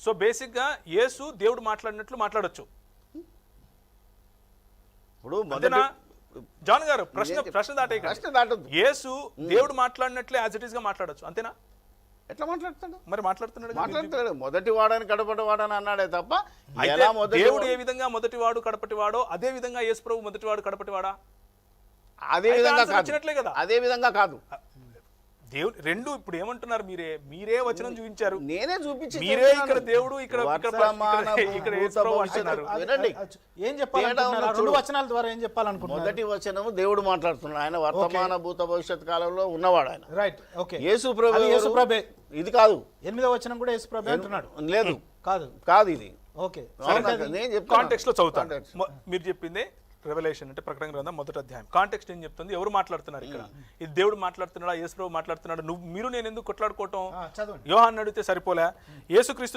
So basic గా యేసు దేవుడు మాట్లాడినట్లు మాట్లాడొచ్చు. ఇప్పుడు అంతేనా జాన్ గారు? ప్రశ్న దాటదు. యేసు దేవుడు మాట్లాడినట్లే యాజ్ ఇట్ ఈస్ గా మాట్లాడొచ్చు, అంతేనా? ఎట్లా మాట్లాడుతాడు? మరి మాట్లాడుతున్నాడు. మొదటి వాడని కడపటి వాడని అన్నాడే తప్ప దేవుడు ఏ విధంగా మొదటివాడు కడపటివాడో అదే విధంగా యేసు ప్రభు మొదటివాడు కడపటివాడా? అదే విధంగా కాదు. దేవుడు రెండు ఇప్పుడు ఏమంటున్నారు? మీరే వచనం చూపించారు, నేనే చూపించి మీరే ఇక్కడ దేవుడు ఇక్కడ ఏం చెప్పాలి? రెండు వచనాల ద్వారా ఏం చెప్పాలనుకుంటున్నారు? మొదటి వచనము దేవుడు మాట్లాడుతున్నాడు, ఆయన వర్తమాన భూత భవిష్యత్ కాలంలో ఉన్నవాడు ఆయన. Right, okay. యేసు ప్రభు ఇది కాదు. 8వ వచనం కూడా యేసు ప్రభు అంటున్నాడు. లేదు, కాదు ఇది. ఓకే, నేను కాంటెక్స్ట్ లో చదువుతాను. మీరు చెప్పింది రెవల్యూషన్ అంటే ప్రకటన గ్రంథం 1వ అధ్యాయం. కాంటెక్స్ట్ ఏం చెప్తుంది? ఎవరు మాట్లాడుతున్నారు ఇక్కడ? ఇది దేవుడు మాట్లాడుతున్నాడా, యేసు ప్రభు మాట్లాడుతున్నాడా? నేను ఎందుకు కొట్లాడుకోవటం? యోహాను అడిగితే సరిపోలే. యేసుక్రీస్తు